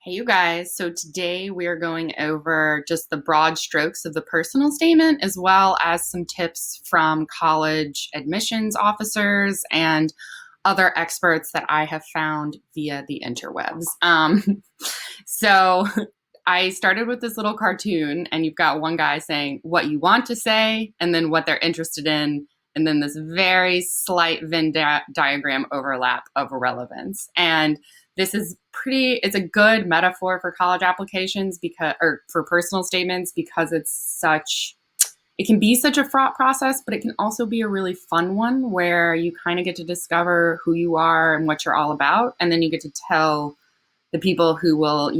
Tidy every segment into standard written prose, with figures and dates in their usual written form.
Hey, you guys. So today we are going over just the broad strokes of the personal statement, as well as some tips from college admissions officers and other experts that I have found via the interwebs. So I started with this little cartoon, and you've got one guy saying what you want to say, and then what they're interested in, and then this very slight Venn diagram overlap of relevance. And this is it's a good metaphor for college applications or for personal statements, because it can be such a fraught process, but it can also be a really fun one where you kind of get to discover who you are and what you're all about. And then you get to tell the people who will,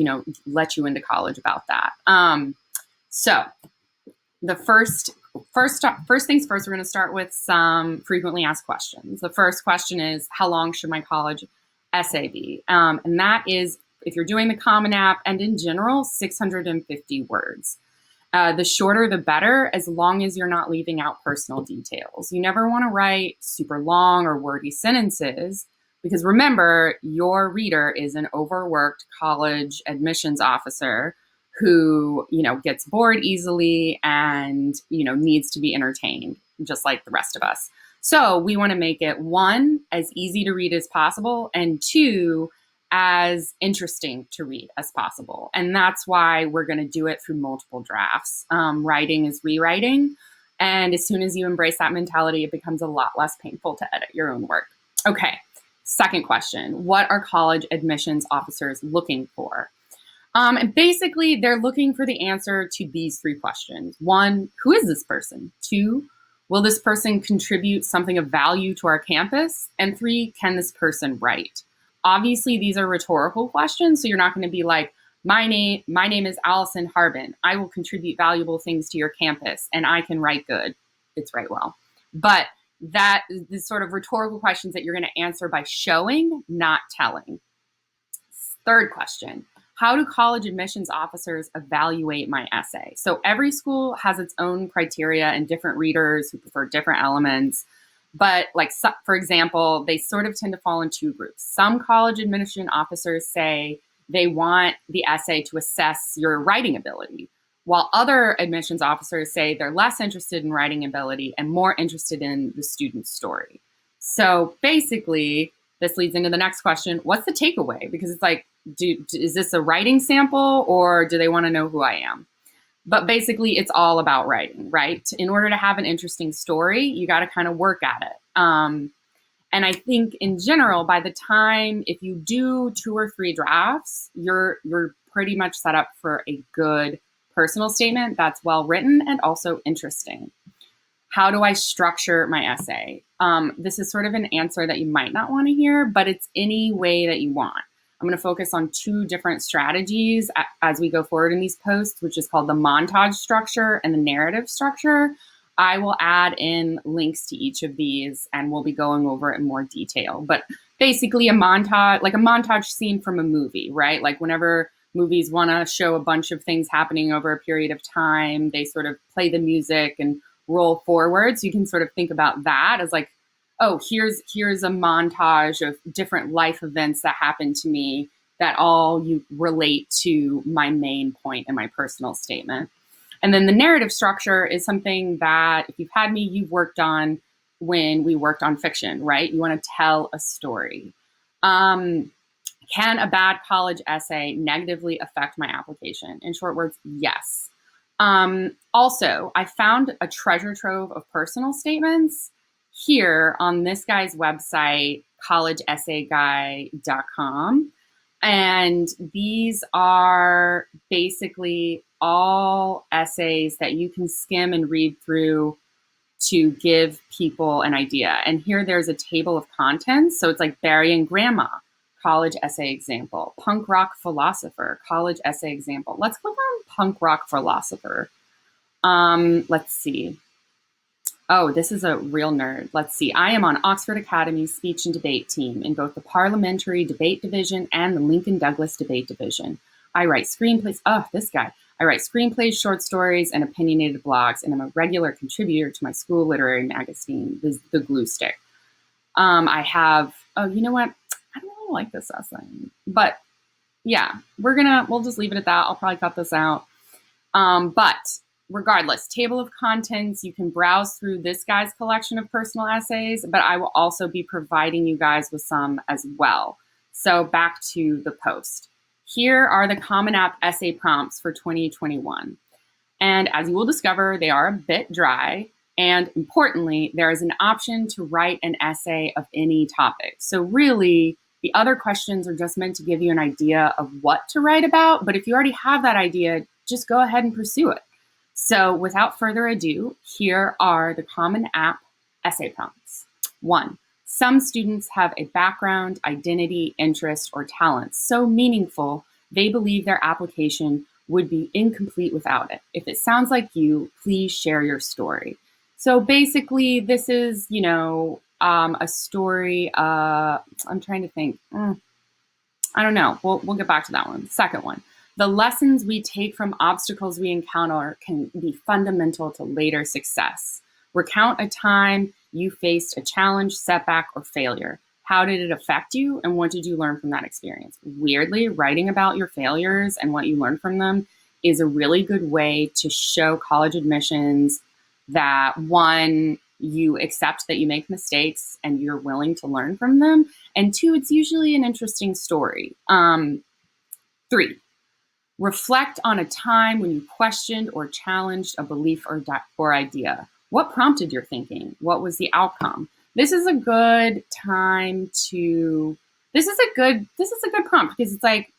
let you into college about that. So the first things first, we're going to start with some frequently asked questions. The first question is, how long should my college essay be? And that is, if you're doing the Common App and in general, 650 words. The shorter, the better, as long as you're not leaving out personal details. You never want to write super long or wordy sentences, because remember, your reader is an overworked college admissions officer who, gets bored easily and, needs to be entertained, just like the rest of us. So we want to make it, one, as easy to read as possible, and two, as interesting to read as possible. And that's why we're going to do it through multiple drafts. Writing is rewriting. And as soon as you embrace that mentality, it becomes a lot less painful to edit your own work. Okay, second question. What are college admissions officers looking for? And basically, they're looking for the answer to these three questions. One, who is this person? Two, will this person contribute something of value to our campus? And three, can this person write? Obviously, these are rhetorical questions, so you're not going to be like, my name is Allison Harbin. I will contribute valuable things to your campus, and I can write good. It's write well. But that is the sort of rhetorical questions that you're going to answer by showing, not telling. Third question. How do college admissions officers evaluate my essay? So every school has its own criteria and different readers who prefer different elements. But for example, they sort of tend to fall in two groups. Some college admission officers say they want the essay to assess your writing ability, while other admissions officers say they're less interested in writing ability and more interested in the student's story. So basically, this leads into the next question. What's the takeaway? Because it's like, is this a writing sample, or do they want to know who I am? But basically, it's all about writing, right? In order to have an interesting story, you got to kind of work at it. And I think in general, by the time, if you do 2 or 3 drafts, you're pretty much set up for a good personal statement that's well written and also interesting. How do I structure my essay? This is sort of an answer that you might not want to hear, but it's any way that you want. I'm going to focus on 2 different strategies as we go forward in these posts, which is called the montage structure and the narrative structure. I will add in links to each of these, and we'll be going over it in more detail. But basically a montage scene from a movie, right? Like whenever movies want to show a bunch of things happening over a period of time, they sort of play the music and roll forward. So you can sort of think about that as like, oh, here's a montage of different life events that happened to me that all you relate to my main point in my personal statement. And then the narrative structure is something that, if you've had me, you've worked on when we worked on fiction, right? You want to tell a story. Can a bad college essay negatively affect my application? In short words, yes. Also, I found a treasure trove of personal statements here on this guy's website, collegeessayguy.com. And these are basically all essays that you can skim and read through to give people an idea. And here there's a table of contents. So it's like Barry and Grandma, college essay example. Punk rock philosopher, college essay example. Let's click on punk rock philosopher. Let's see. Oh, this is a real nerd. Let's see. I am on Oxford Academy's speech and debate team in both the Parliamentary Debate Division and the Lincoln Douglas Debate Division. I write screenplays. Oh, this guy. I write screenplays, short stories, and opinionated blogs, and I'm a regular contributor to my school literary magazine, The Glue Stick. I have, oh, you know what? I don't really like this essay, but Yeah, we'll just leave it at that. I'll probably cut this out. But regardless, table of contents, you can browse through this guy's collection of personal essays, but I will also be providing you guys with some as well. So back to the post. Here are the Common App essay prompts for 2021. And as you will discover, they are a bit dry. And importantly, there is an option to write an essay of any topic. So really, the other questions are just meant to give you an idea of what to write about. But if you already have that idea, just go ahead and pursue it. So without further ado, here are the Common App essay prompts. 1. Some students have a background, identity, interest, or talent so meaningful they believe their application would be incomplete without it. If it sounds like you, please share your story. So basically, this is, a story. I'm trying to think. I don't know. We'll get back to that one. Second one. The lessons we take from obstacles we encounter can be fundamental to later success. Recount a time you faced a challenge, setback, or failure. How did it affect you, and what did you learn from that experience? Weirdly, writing about your failures and what you learned from them is a really good way to show college admissions that, one, you accept that you make mistakes and you're willing to learn from them, and two, it's usually an interesting story. 3, reflect on a time when you questioned or challenged a belief or idea. What prompted your thinking? What was the outcome? This is a good time to, this is a good prompt, because it's like,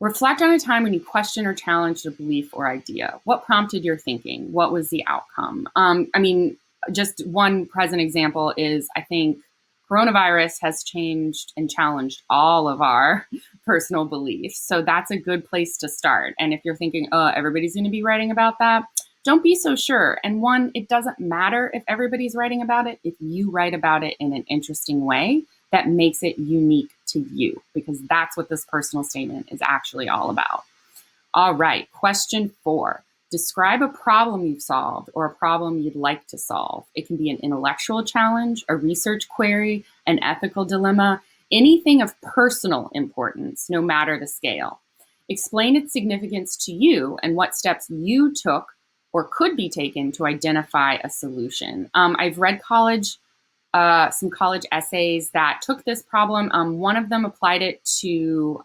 reflect on a time when you questioned or challenged a belief or idea. What prompted your thinking? What was the outcome? Just one present example is, I think coronavirus has changed and challenged all of our personal beliefs. So that's a good place to start. And if you're thinking, oh, everybody's going to be writing about that, don't be so sure. And one, it doesn't matter if everybody's writing about it, if you write about it in an interesting way that makes it unique to you, because that's what this personal statement is actually all about. All right, question 4. Describe a problem you've solved or a problem you'd like to solve. It can be an intellectual challenge, a research query, an ethical dilemma, anything of personal importance, no matter the scale. Explain its significance to you and what steps you took or could be taken to identify a solution. I've read some college essays that took this problem. One of them applied it to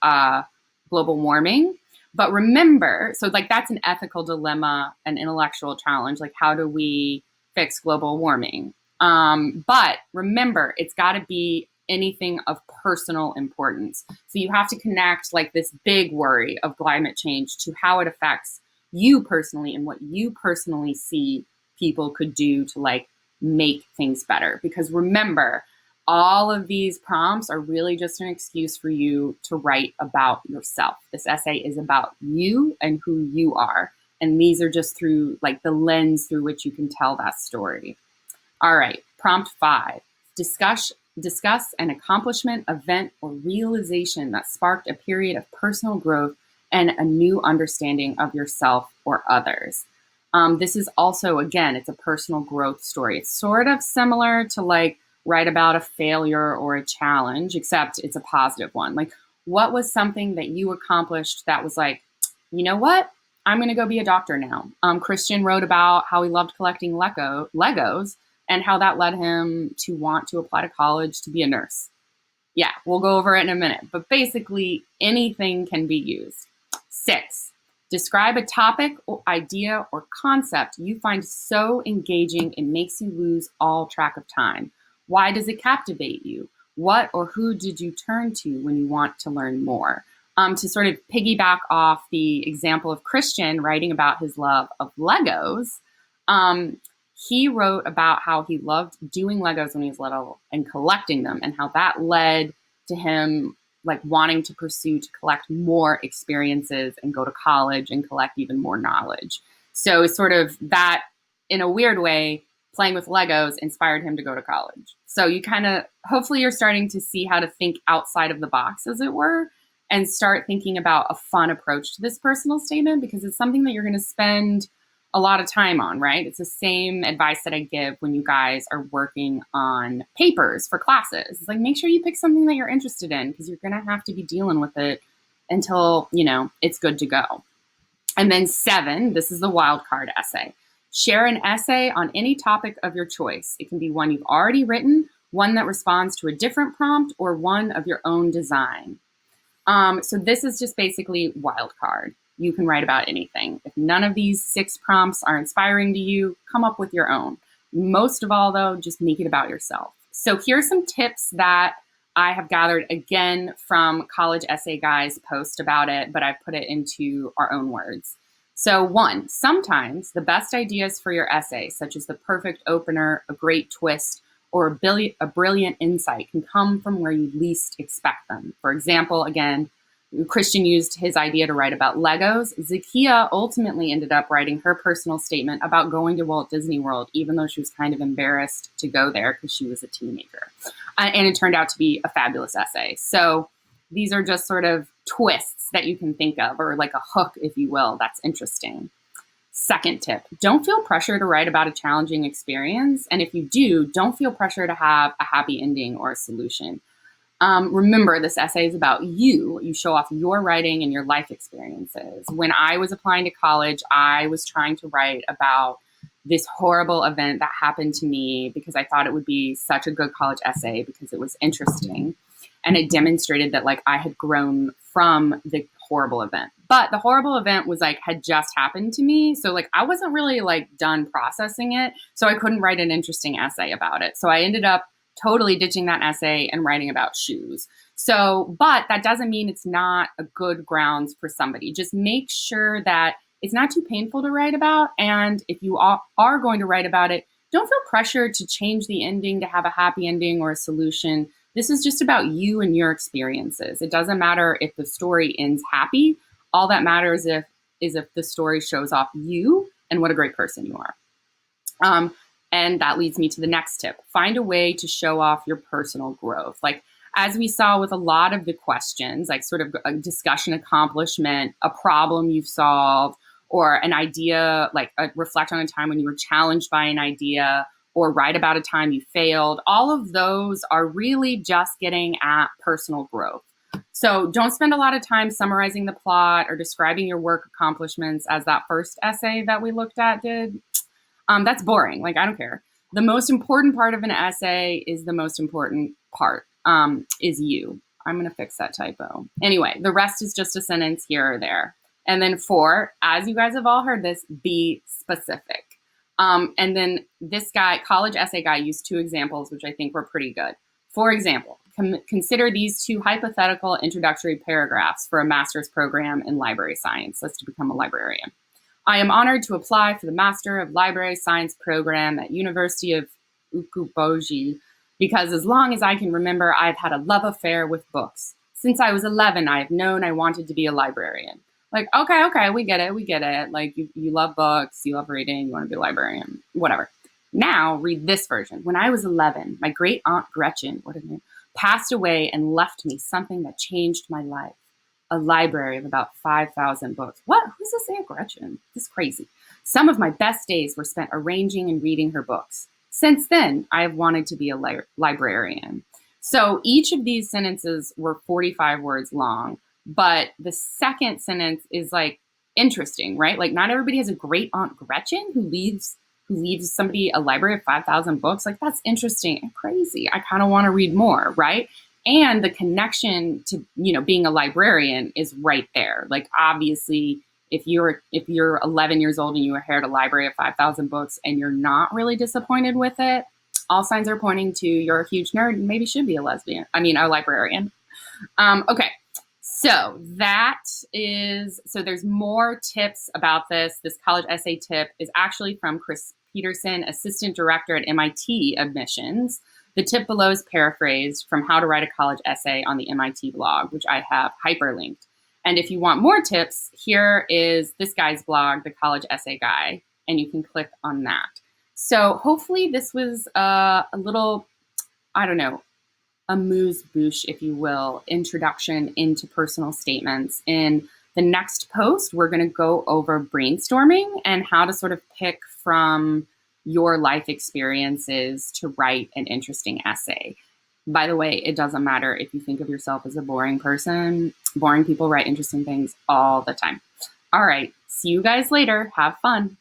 global warming. But remember, so like that's an ethical dilemma, an intellectual challenge. Like, how do we fix global warming? But remember, it's got to be anything of personal importance. So you have to connect like this big worry of climate change to how it affects you personally and what you personally see people could do to like make things better. Because remember, all of these prompts are really just an excuse for you to write about yourself. This essay is about you and who you are. And these are just through like the lens through which you can tell that story. All right, prompt 5, discuss an accomplishment, event, or realization that sparked a period of personal growth and a new understanding of yourself or others. This is also, again, it's a personal growth story. It's sort of similar to like write about a failure or a challenge, except it's a positive one. Like, what was something that you accomplished that was like, you know what? I'm going to go be a doctor now. Christian wrote about how he loved collecting Legos and how that led him to want to apply to college to be a nurse. Yeah, we'll go over it in a minute. But basically, anything can be used. 6, describe a topic or idea or concept you find so engaging it makes you lose all track of time. Why does it captivate you? What or who did you turn to when you want to learn more? To sort of piggyback off the example of Christian writing about his love of Legos, he wrote about how he loved doing Legos when he was little and collecting them, and how that led to him like wanting to pursue to collect more experiences and go to college and collect even more knowledge. So sort of that, in a weird way, playing with Legos inspired him to go to college. So you kind of, hopefully you're starting to see how to think outside of the box, as it were, and start thinking about a fun approach to this personal statement, because it's something that you're going to spend a lot of time on, right? It's the same advice that I give when you guys are working on papers for classes. It's like, make sure you pick something that you're interested in, because you're going to have to be dealing with it until, it's good to go. And then 7, this is the wild card essay. Share an essay on any topic of your choice. It can be one you've already written, one that responds to a different prompt, or one of your own design. So this is just basically wild card. You can write about anything. If none of these 6 prompts are inspiring to you, come up with your own. Most of all, though, just make it about yourself. So here's some tips that I have gathered, again, from College Essay Guy's post about it, but I put it into our own words. So 1, sometimes the best ideas for your essay, such as the perfect opener, a great twist, or a brilliant insight, can come from where you least expect them. For example, again, Christian used his idea to write about Legos. Zakiya ultimately ended up writing her personal statement about going to Walt Disney World, even though she was kind of embarrassed to go there because she was a teenager. And it turned out to be a fabulous essay. So these are just sort of twists that you can think of, or like a hook, if you will, that's interesting. Second tip, don't feel pressure to write about a challenging experience. And if you do, don't feel pressure to have a happy ending or a solution. Remember, this essay is about you. You show off your writing and your life experiences. When I was applying to college, I was trying to write about this horrible event that happened to me because I thought it would be such a good college essay because it was interesting. And it demonstrated that I had grown from the horrible event. But the horrible event was had just happened to me. So I wasn't really done processing it. So I couldn't write an interesting essay about it. So I ended up totally ditching that essay and writing about shoes. So, but that doesn't mean it's not a good grounds for somebody. Just make sure that it's not too painful to write about. And if you are going to write about it, don't feel pressured to change the ending to have a happy ending or a solution. This is just about you and your experiences. It doesn't matter if the story ends happy. All that matters is if the story shows off you and what a great person you are. And that leads me to the next tip. Find a way to show off your personal growth. As we saw with a lot of the questions, sort of a discussion accomplishment, a problem you've solved, or an idea, reflect on a time when you were challenged by an idea, or write about a time you failed. All of those are really just getting at personal growth. So don't spend a lot of time summarizing the plot or describing your work accomplishments as that first essay that we looked at did. That's boring. I don't care. The most important part of an essay is the most important part, is you. I'm going to fix that typo. Anyway, the rest is just a sentence here or there. And then 4, as you guys have all heard this, be specific. And then this guy, College Essay Guy, used 2 examples, which I think were pretty good. For example, consider these 2 hypothetical introductory paragraphs for a master's program in library science. That's to become a librarian. I am honored to apply for the Master of Library Science program at University of Ukuboji because as long as I can remember, I've had a love affair with books. Since I was 11, I have known I wanted to be a librarian. Okay, we get it. You love books, you love reading, you want to be a librarian, whatever. Now, read this version. When I was 11, my great aunt Gretchen, what her name, passed away and left me something that changed my life. A library of about 5,000 books. What? Who's this Aunt Gretchen? This is crazy. Some of my best days were spent arranging and reading her books. Since then, I have wanted to be a librarian. So each of these sentences were 45 words long, but the second sentence is interesting, right? Not everybody has a great Aunt Gretchen who leaves somebody a library of 5,000 books. That's interesting and crazy. I kind of want to read more, right? And the connection to, being a librarian is right there. Obviously, if you're 11 years old and you inherit a library of 5,000 books and you're not really disappointed with it, all signs are pointing to you're a huge nerd and maybe should be a librarian. Okay. So there's more tips about this. This college essay tip is actually from Chris Peterson, Assistant Director at MIT Admissions. The tip below is paraphrased from How to Write a College Essay on the MIT blog, which I have hyperlinked. And if you want more tips, here is this guy's blog, The College Essay Guy, and you can click on that. So hopefully this was a little, amuse-bouche, if you will, introduction into personal statements. In the next post, we're going to go over brainstorming and how to sort of pick from your life experiences to write an interesting essay. By the way, it doesn't matter if you think of yourself as a boring person. Boring people write interesting things all the time. All right. See you guys later. Have fun.